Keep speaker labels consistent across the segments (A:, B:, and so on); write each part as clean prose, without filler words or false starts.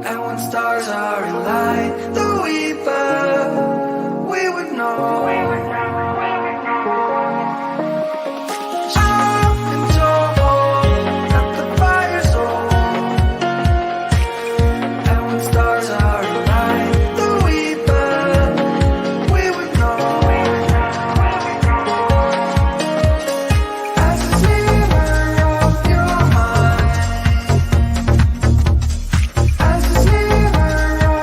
A: And when stars are in light, the weaver, we would know. I've been told that the fire's old. And when stars are in light, the weaver, we would know. As a sliver of your mind, as a sliver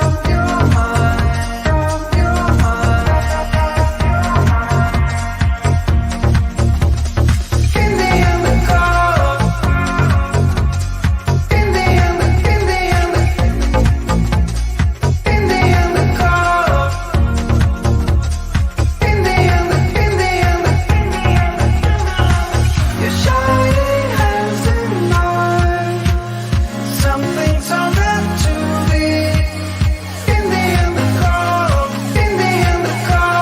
A: of your mind, of your mind. In the end, the call. In the end, in the end, in the end, the call. In the end, your shining hands in mine. Some things are meant to be. In the end, the call. In the end, the call.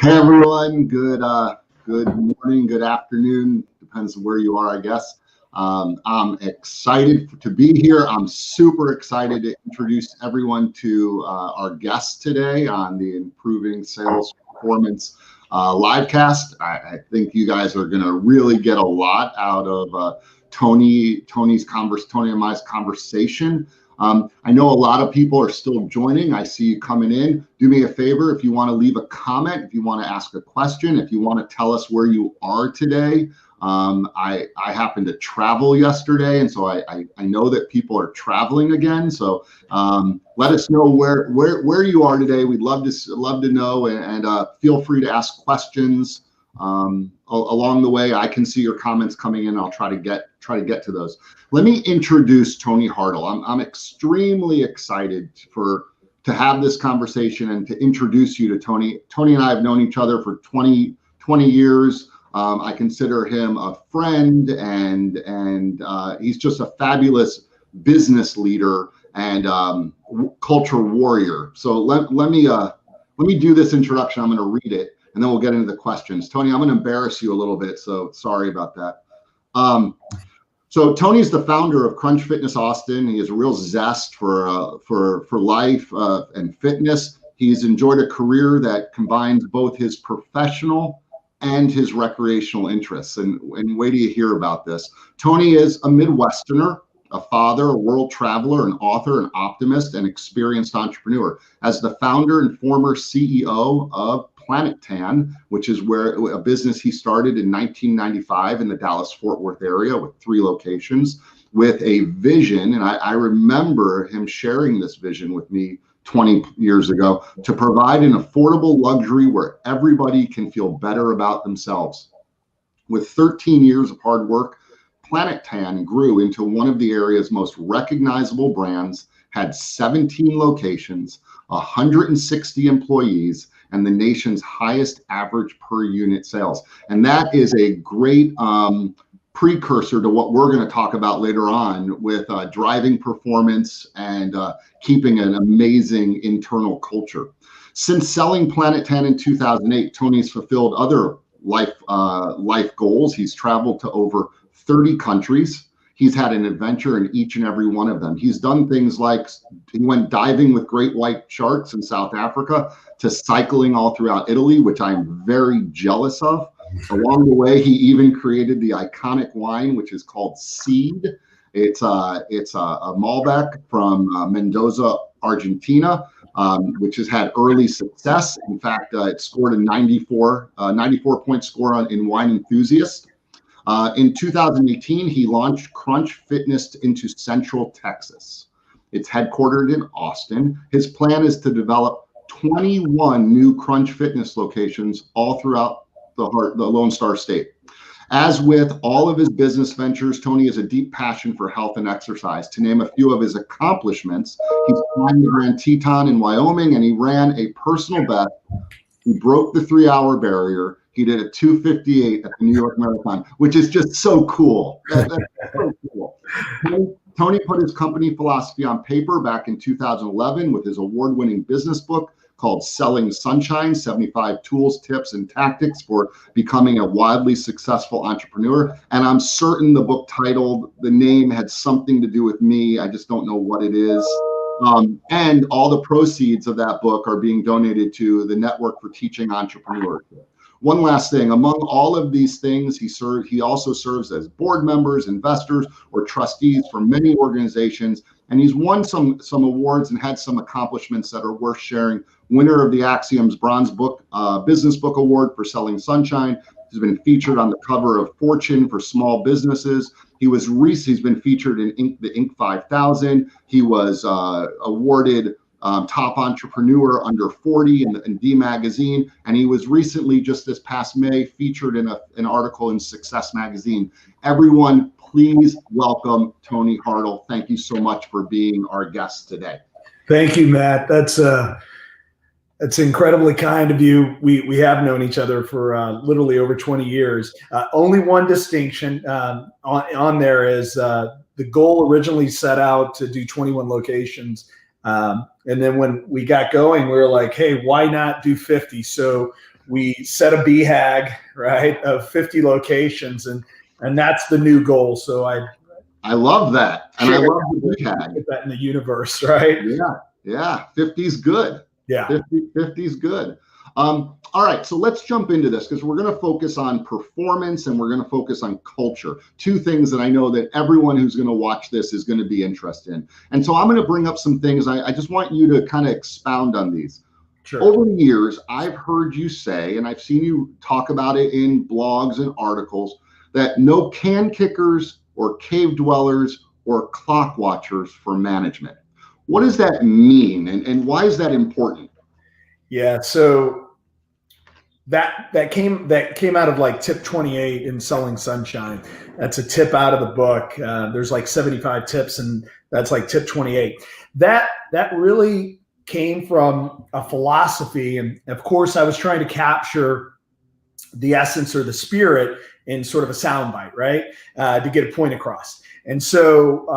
B: Hey everyone, good morning, good afternoon, depends on where you are, I guess. I'm excited to be here. I'm super excited to introduce everyone to our guest today on the Improving Sales Performance livecast. I think you guys are going to really get a lot out of Tony and my conversation. I know a lot of people are still joining. I see you coming in. Do me a favor, if you want to leave a comment, if you want to ask a question, if you want to tell us where you are today. I happened to travel yesterday, and so I know that people are traveling again. So let us know where you are today. We'd love to know, and feel free to ask questions along the way. I can see your comments coming in. I'll try to get to those. Let me introduce Tony Hartl. I'm extremely excited to have this conversation and to introduce you to Tony. Tony and I have known each other for 20 years. I consider him a friend, and he's just a fabulous business leader and culture warrior. So let me do this introduction. I'm going to read it, and then we'll get into the questions. Tony, I'm going to embarrass you a little bit, so sorry about that. So Tony's the founder of Crunch Fitness Austin. He has a real zest for life and fitness. He's enjoyed a career that combines both his professional and his recreational interests. And wait till you hear about this. Tony is a Midwesterner, a father, a world traveler, an author, an optimist, and experienced entrepreneur. As the founder and former CEO of Planet Tan, which is a business he started in 1995 in the Dallas-Fort Worth area with 3 locations, with a vision, and I remember him sharing this vision with me 20 years ago, to provide an affordable luxury where everybody can feel better about themselves. With 13 years of hard work, Planet Tan grew into one of the area's most recognizable brands, had 17 locations, 160 employees, and the nation's highest average per unit sales. And that is a great precursor to what we're going to talk about later on with driving performance and keeping an amazing internal culture. Since selling Planet Tan in 2008, Tony's fulfilled other life goals. He's traveled to over 30 countries. He's had an adventure in each and every one of them. He's done things like he went diving with great white sharks in South Africa, to cycling all throughout Italy, which I'm very jealous of. Along the way, he even created the iconic wine, which is called Seed. It's a Malbec from Mendoza, Argentina, which has had early success. In fact, it scored a 94-point score in Wine Enthusiast. In 2018, he launched Crunch Fitness into Central Texas. It's headquartered in Austin. His plan is to develop 21 new Crunch Fitness locations all throughout the Lone Star State. As with all of his business ventures, Tony has a deep passion for health and exercise. To name a few of his accomplishments, he's climbed the Grand Teton in Wyoming, and he ran a personal best. He broke the 3-hour barrier. He did a 2:58 at the New York Marathon, which is just so cool. That's so cool. Tony put his company philosophy on paper back in 2011 with his award-winning business book called Selling Sunshine, 75 Tools, Tips, and Tactics for Becoming a Wildly Successful Entrepreneur. And I'm certain the book titled, the name had something to do with me. I just don't know what it is. And all the proceeds of that book are being donated to the Network for Teaching Entrepreneurship. One last thing, among all of these things, he also serves as board members, investors, or trustees for many organizations, and he's won some awards and had some accomplishments that are worth sharing. Winner of the Axiom's Bronze Book Business Book Award for Selling Sunshine. He's been featured on the cover of Fortune for small businesses. He's been featured in the Inc. 5000. He was awarded top entrepreneur under 40 in D Magazine, and he was recently, just this past May, featured in an article in Success Magazine. Everyone, please welcome Tony Hartl. Thank you so much for being our guest today.
C: Thank you, Matt. That's incredibly kind of you. We have known each other for literally over 20 years. Only one distinction on there is the goal originally set out to do 21 locations. And then when we got going, we were like, hey, why not do 50? So we set a BHAG, right, of 50 locations, and that's the new goal. So
B: I love that. And I love the BHAG.
C: Get that in the universe, right?
B: Yeah. 50's good.
C: Yeah.
B: 50's good. All right, so let's jump into this because we're going to focus on performance and we're going to focus on culture. Two things that I know that everyone who's going to watch this is going to be interested in. And so I'm going to bring up some things. I just want you to kind of expound on these.
C: Sure.
B: Over the years, I've heard you say, and I've seen you talk about it in blogs and articles, that no can kickers or cave dwellers or clock watchers for management. What does that mean, and why is that important?
C: Yeah, so that came out of like tip 28 in Selling Sunshine. That's a tip out of the book. There's like 75 tips, and that's like tip 28. That really came from a philosophy, and of course, I was trying to capture the essence or the spirit in sort of a soundbite, right, to get a point across. And so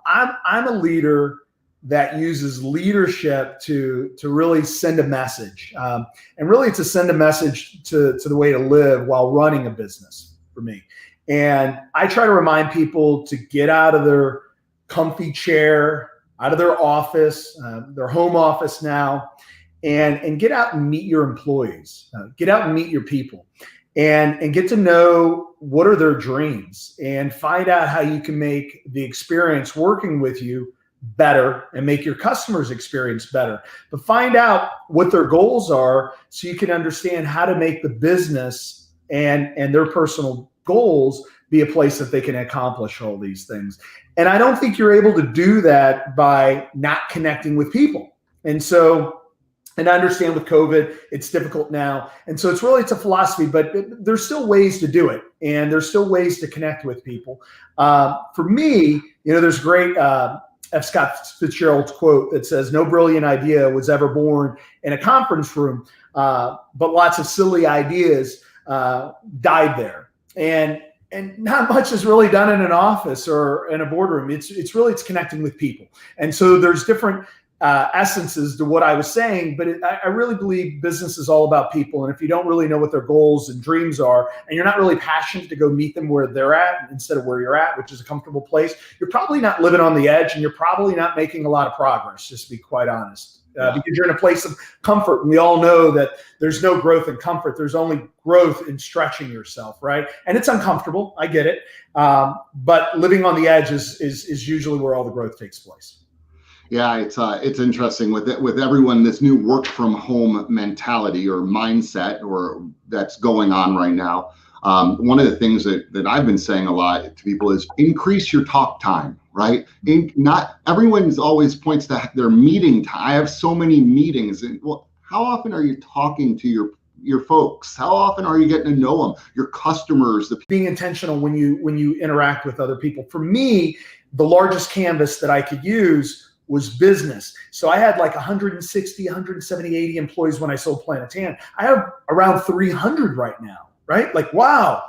C: I'm a leader that uses leadership to really send a message. And really to send a message to the way to live while running a business for me. And I try to remind people to get out of their comfy chair, out of their office, their home office now, and get out and meet your employees, get out and meet your people, and get to know what are their dreams and find out how you can make the experience working with you better and make your customers' experience better. But find out what their goals are so you can understand how to make the business and their personal goals be a place that they can accomplish all these things. And I don't think you're able to do that by not connecting with people. And I understand with COVID, it's difficult now. And so it's a philosophy, but there's still ways to do it. And there's still ways to connect with people. For me, there's great F. Scott Fitzgerald's quote that says, no brilliant idea was ever born in a conference room, but lots of silly ideas died there. And not much is really done in an office or in a boardroom. It's connecting with people. And so there's different essences to what I was saying, but I really believe business is all about people. And if you don't really know what their goals and dreams are, and you're not really passionate to go meet them where they're at instead of where you're at, which is a comfortable place, you're probably not living on the edge, and you're probably not making a lot of progress, just to be quite honest. Because you're in a place of comfort, and we all know that there's no growth in comfort. There's only growth in stretching yourself, right? And it's uncomfortable. I get it. But living on the edge is usually where all the growth takes place.
B: Yeah, it's interesting with everyone, this new work from home mentality or mindset or that's going on right now. One of the things that I've been saying a lot to people is increase your talk time, right? Not everyone's always points to their meeting time. I have so many meetings, and well, how often are you talking to your folks? How often are you getting to know them, your customers?
C: Being intentional when you interact with other people. For me, the largest canvas that I could use was business. So I had like 160, 170, 80 employees when I sold Planet Tan. I have around 300 right now, right? Like, wow.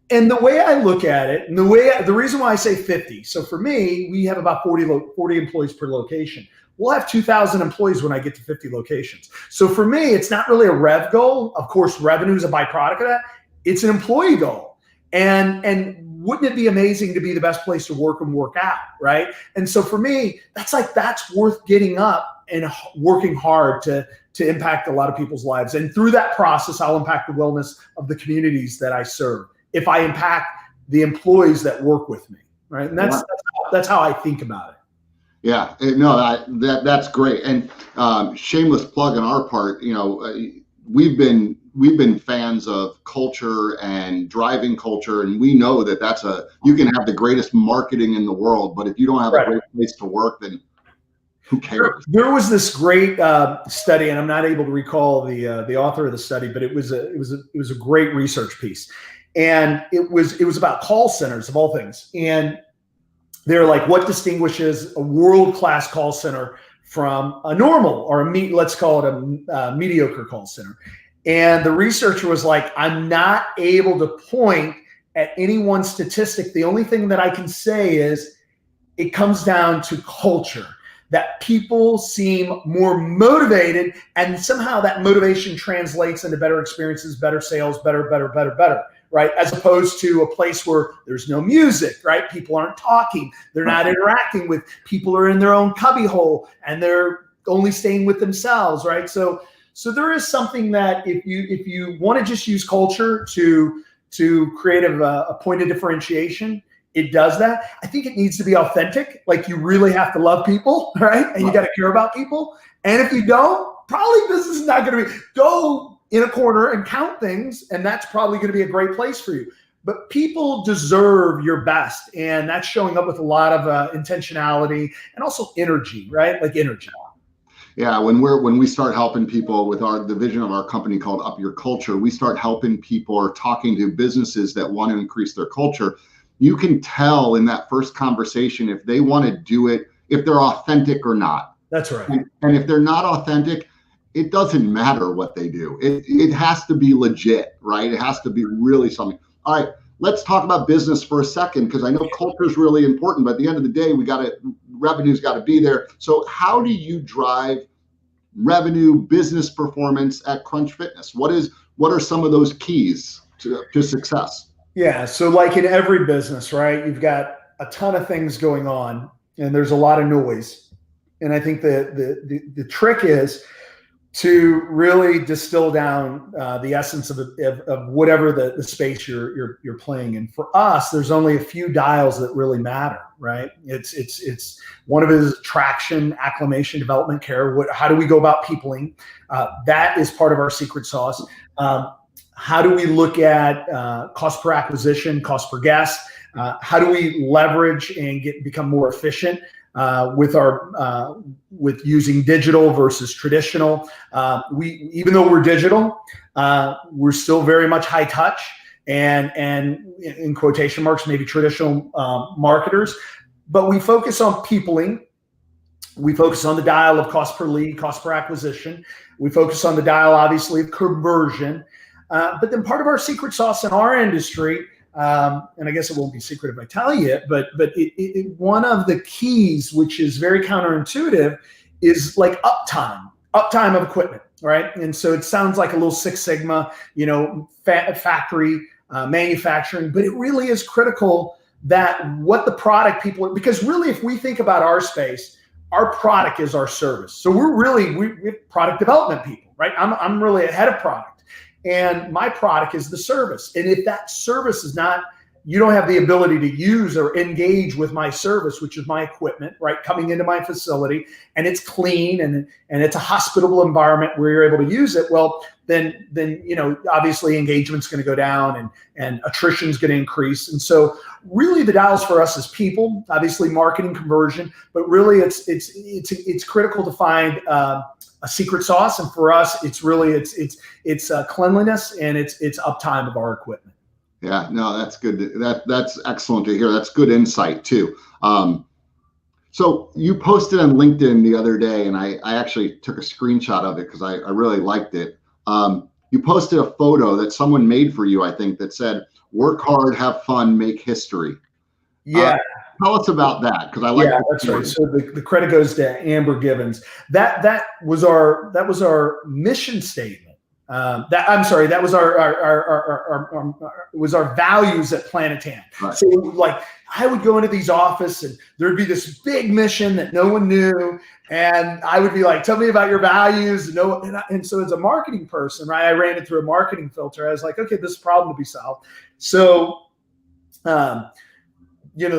C: And the way I look at it, and the reason why I say 50, so for me, we have about 40 employees per location. We'll have 2,000 employees when I get to 50 locations. So for me, it's not really a rev goal. Of course, revenue is a byproduct of that. It's an employee goal. And wouldn't it be amazing to be the best place to work and work out, right? And so for me, that's worth getting up and working hard to impact a lot of people's lives. And through that process, I'll impact the wellness of the communities that I serve if I impact the employees that work with me, right? And that's how I think about it.
B: Yeah, no, that's great. And shameless plug on our part, we've been fans of culture and driving culture, and we know that you can have the greatest marketing in the world, but if you don't have a great place to work, then who cares? There
C: was this great study, and I'm not able to recall the author of the study, but it was a great research piece, and it was about call centers of all things, and they're like, what distinguishes a world-class call center from a normal or let's call it a mediocre call center? And the researcher was like, I'm not able to point at any one statistic. The only thing that I can say is it comes down to culture, that people seem more motivated, and somehow that motivation translates into better experiences, better sales, better, right? As opposed to a place where there's no music, right? People aren't talking. They're not interacting with people, are in their own cubbyhole, and they're only staying with themselves, right? So there is something that if you want to just use culture to create a point of differentiation, it does that. I think it needs to be authentic. Like, you really have to love people, right? And you got to care about people. And if you don't, probably business is not going to go in a corner and count things, and that's probably going to be a great place for you. But people deserve your best, and that's showing up with a lot of intentionality and also energy, right? Like energy.
B: Yeah, when we start helping people with the vision of our company called Up Your Culture, we start helping people or talking to businesses that want to increase their culture. You can tell in that first conversation if they want to do it, if they're authentic or not.
C: That's right.
B: And if they're not authentic, it doesn't matter what they do. It has to be legit, right? It has to be really something. All right, let's talk about business for a second, because I know culture is really important, but at the end of the day, revenue's got to be there. So how do you drive revenue, business performance at Crunch Fitness? What are some of those keys to success?
C: Yeah, so like in every business, right, you've got a ton of things going on, and there's a lot of noise. And I think the trick is to really distill down the essence of whatever the space you're playing in. For us, there's only a few dials that really matter, right? It's one of it is traction, acclimation, development, care. How do we go about peopling? That is part of our secret sauce. How do we look at cost per acquisition, cost per guest? How do we leverage and become more efficient with using digital versus traditional? Even though we're digital, we're still very much high touch and in quotation marks, maybe traditional marketers, but we focus on peopling. We focus on the dial of cost per lead, cost per acquisition. We focus on the dial, obviously, of conversion. But then part of our secret sauce in our industry, and I guess it won't be secret if I tell you it, but one of the keys, which is very counterintuitive, is like uptime of equipment, right? And so it sounds like a little Six Sigma, factory manufacturing, but it really is critical that what the product because really, if we think about our space, our product is our service. So we're product development people, right? I'm really ahead of product. And my product is the service. And if that service is not you don't have the ability to use or engage with my service, which is my equipment, right? Coming into my facility, and it's clean and it's a hospitable environment where you're able to use it. Well, then obviously engagement's going to go down and attrition's going to increase. And so really the dials for us is people, obviously marketing, conversion, but really it's critical to find a secret sauce. And for us, it's cleanliness and it's uptime of our equipment.
B: Yeah, no, that's good. That's excellent to hear. That's good insight too. So you posted on LinkedIn the other day, and I actually took a screenshot of it because I really liked it. You posted a photo that someone made for you, I think, that said, "Work hard, have fun, make history."
C: Yeah.
B: Tell us about that, because I like.
C: Yeah, that's right. So the credit goes to Amber Gibbons. That was our mission statement. That was our values at Planetan. Right. So like I would go into these offices and there'd be this big mission that no one knew, and I would be like, "Tell me about your values." And so as a marketing person, right, I ran it through a marketing filter. I was like, "Okay, this is a problem to be solved." So, the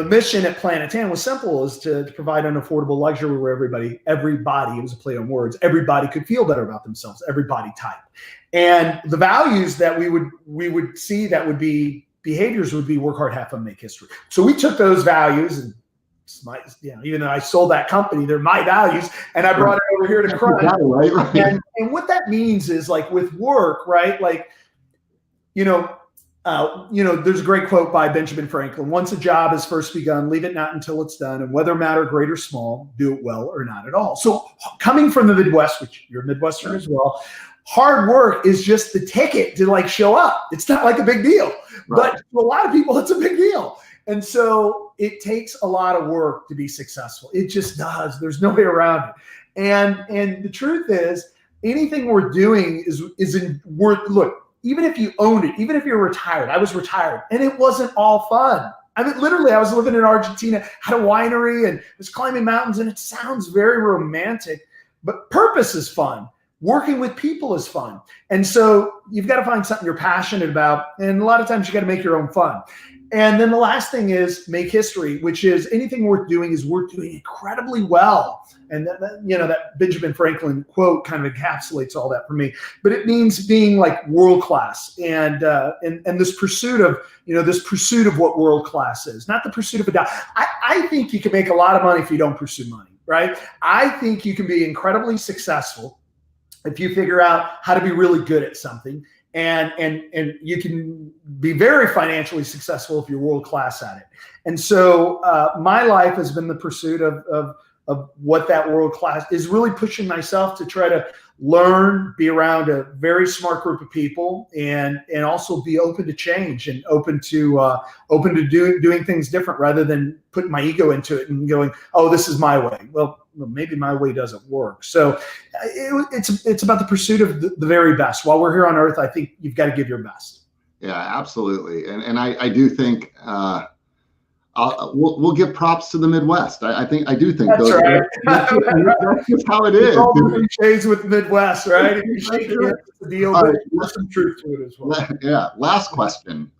C: mission at Planetan was simple: is to provide an affordable luxury where everybody, it was a play on words, everybody could feel better about themselves, every body type. And the values that we would see that would be behaviors would be work hard, have fun, make history. So we took those values and even though I sold that company, they're my values, and I brought it over here to Crunch. Right. And what that means is, like with work, right? Like, there's a great quote by Benjamin Franklin: "Once a job is first begun, leave it not until it's done, and whether matter great or small, do it well or not at all." So coming from the Midwest, which you're a Midwestern as well, hard work is just the ticket to like show up. It's not like a big deal, right. But to a lot of people, it's a big deal. And so it takes a lot of work to be successful. It just does. There's no way around it. And the truth is, anything we're doing isn't worth. Look, even if you owned it, even if you're retired, I was retired, and it wasn't all fun. I mean, literally, I was living in Argentina, had a winery, and was climbing mountains, and it sounds very romantic, but purpose is fun. Working with people is fun. And so you've got to find something you're passionate about. And a lot of times you got to make your own fun. And then the last thing is make history, which is anything worth doing is worth doing incredibly well. And that Benjamin Franklin quote kind of encapsulates all that for me. But it means being like world class and this pursuit of what world class is, not the pursuit of a dollar. I think you can make a lot of money if you don't pursue money, right? I think you can be incredibly successful if you figure out how to be really good at something, and you can be very financially successful if you're world class at it. And so my life has been the pursuit of what that world class is, really pushing myself to try to learn, be around a very smart group of people, and also be open to change and open to doing things different rather than putting my ego into it and going, "Oh, this is my way." Well, maybe my way doesn't work. So it's about the pursuit of the very best. While we're here on earth, I think you've got to give your best.
B: Yeah, absolutely. And I do think we'll give props to the Midwest. I do think
C: that's
B: those
C: right.
B: That's just how it is.
C: All the cliches with the Midwest, right? If you shake it, it's a deal, but there's some truth to it as well.
B: Yeah. Last question.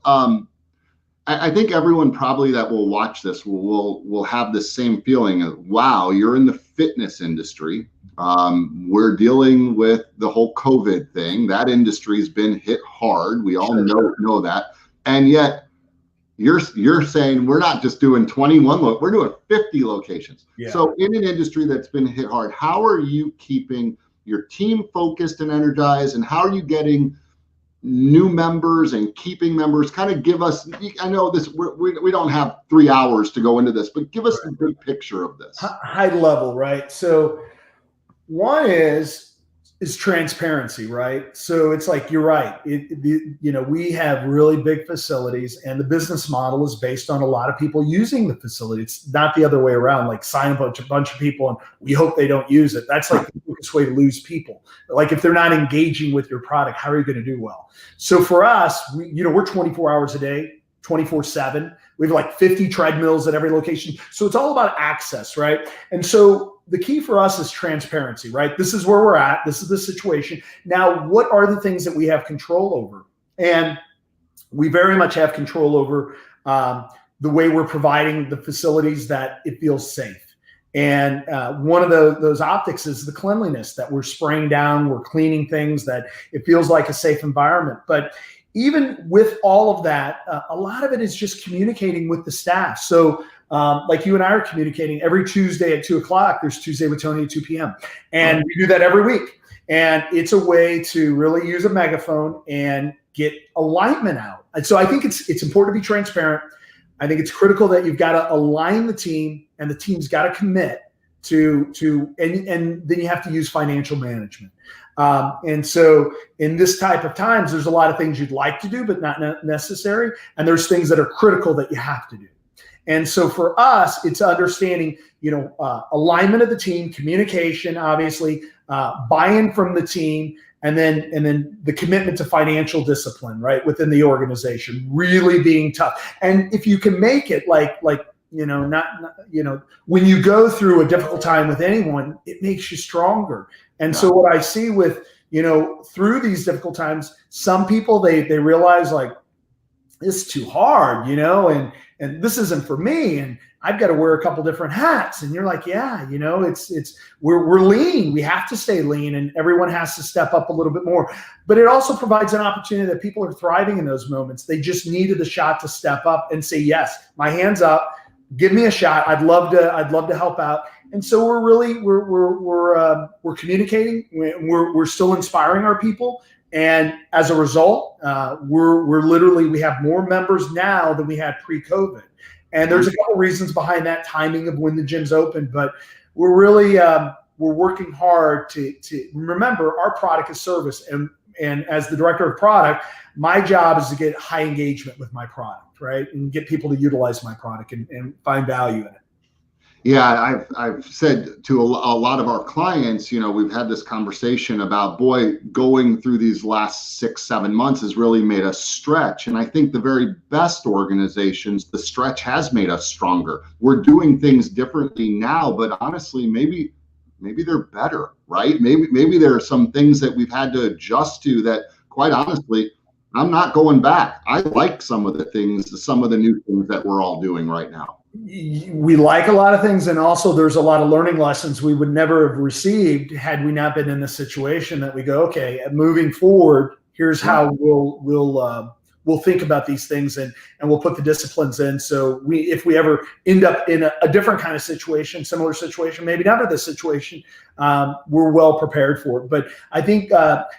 B: I think everyone probably that will watch this will have the same feeling of, wow, you're in the fitness industry. We're dealing with the whole COVID thing. That industry's been hit hard. We all know that. And yet you're saying we're not just doing 21, we're doing 50 locations. Yeah. So in an industry that's been hit hard, how are you keeping your team focused and energized, and how are you getting new members and keeping members? Kind of give us, I know this, we don't have 3 hours to go into this, but give us a big picture of this.
C: High level, right? So one is transparency, right? So it's like, you're right. We have really big facilities, and the business model is based on a lot of people using the facility. It's not the other way around, like sign up a bunch of people and we hope they don't use it. That's like the quickest way to lose people. Like if they're not engaging with your product, how are you going to do well? So for us, we're 24 hours a day, 24/7. We have like 50 treadmills at every location. So it's all about access, right? And so the key for us is transparency, right? This is where we're at. This is the situation. Now, what are the things that we have control over? And we very much have control over the way we're providing the facilities, that it feels safe. And one of those optics is the cleanliness, that we're spraying down, we're cleaning things, that it feels like a safe environment. But even with all of that, a lot of it is just communicating with the staff. So like you and I are communicating every Tuesday at 2 o'clock, there's Tuesday with Tony at 2 p.m. And we do that every week. And it's a way to really use a megaphone and get alignment out. And so I think it's important to be transparent. I think it's critical that you've got to align the team, and the team's got to commit to and then you have to use financial management. And so in this type of times, there's a lot of things you'd like to do, but not necessary. And there's things that are critical that you have to do. And so for us, it's understanding, alignment of the team, communication, obviously, buy-in from the team, and then the commitment to financial discipline, right, within the organization, really being tough. And if you can make it when you go through a difficult time with anyone, it makes you stronger. And so what I see with, through these difficult times, some people, they realize, like, this is too hard, and this isn't for me, and I've got to wear a couple different hats. And you're like, yeah, we're lean. We have to stay lean, and everyone has to step up a little bit more. But it also provides an opportunity that people are thriving in those moments. They just needed the shot to step up and say, yes, my hand's up. Give me a shot. I'd love to help out. And so we're communicating. We're still inspiring our people. And as a result, we have more members now than we had pre-COVID. And there's a couple reasons behind that, timing of when the gym's open, but we're really we're working hard to remember our product is service. And as the director of product, my job is to get high engagement with my product, right? And get people to utilize my product and find value in it.
B: Yeah, I've said to a lot of our clients, we've had this conversation about, going through these last 6-7 months has really made us stretch. And I think the very best organizations, the stretch has made us stronger. We're doing things differently now, but honestly, maybe they're better, right? Maybe there are some things that we've had to adjust to that, quite honestly, I'm not going back. I like some of the new things that we're all doing right now.
C: We like a lot of things, and also there's a lot of learning lessons we would never have received had we not been in this situation, that we go, okay, moving forward, here's how we'll think about these things, and we'll put the disciplines in. So if we ever end up in a different kind of situation, similar situation, maybe not this situation, we're well prepared for it. But I think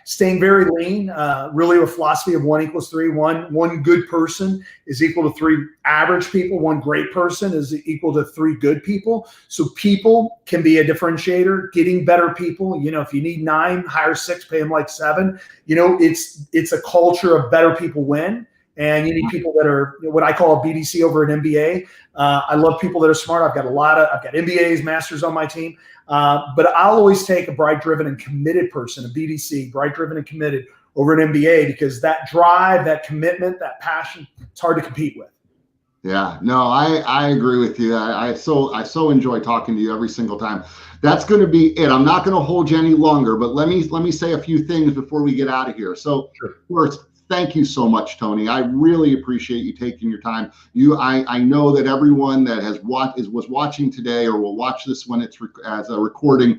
C: staying very lean, really a philosophy of 1 = 3. One good person is equal to 3 average people. One great person is equal to 3 good people. So people can be a differentiator. Getting better people, if you need 9, hire 6, pay them like 7. It's a culture of better people win. And you need people that are what I call a BDC over an MBA. I love people that are smart. I've got MBAs, masters on my team. But I'll always take a bright, driven, and committed person, a BDC, bright, driven, and committed, over an MBA, because that drive, that commitment, that passion, it's hard to compete with.
B: Yeah, no, I agree with you. I so enjoy talking to you every single time. That's going to be it. I'm not going to hold you any longer, but let me say a few things before we get out of here. So first, thank you so much, Tony. I really appreciate you taking your time. I know that everyone that was watching today or will watch this when it's as a recording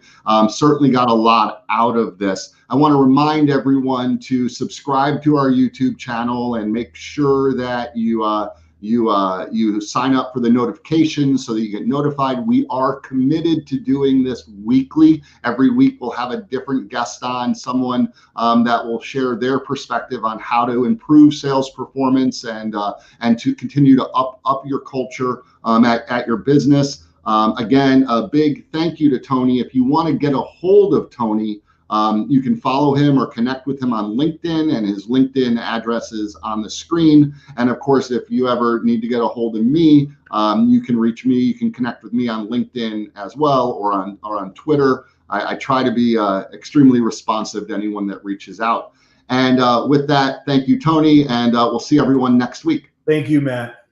B: certainly got a lot out of this. I want to remind everyone to subscribe to our YouTube channel and make sure that you sign up for the notifications so that you get notified. We are committed to doing this weekly. Every week we'll have a different guest on, someone that will share their perspective on how to improve sales performance and to continue to up your culture at your business. Again, a big thank you to Tony. If you want to get a hold of Tony, you can follow him or connect with him on LinkedIn, and his LinkedIn address is on the screen. And of course, if you ever need to get a hold of me, you can reach me. You can connect with me on LinkedIn as well, or on Twitter. I try to be extremely responsive to anyone that reaches out. And with that, thank you, Tony, and we'll see everyone next week.
C: Thank you, Matt.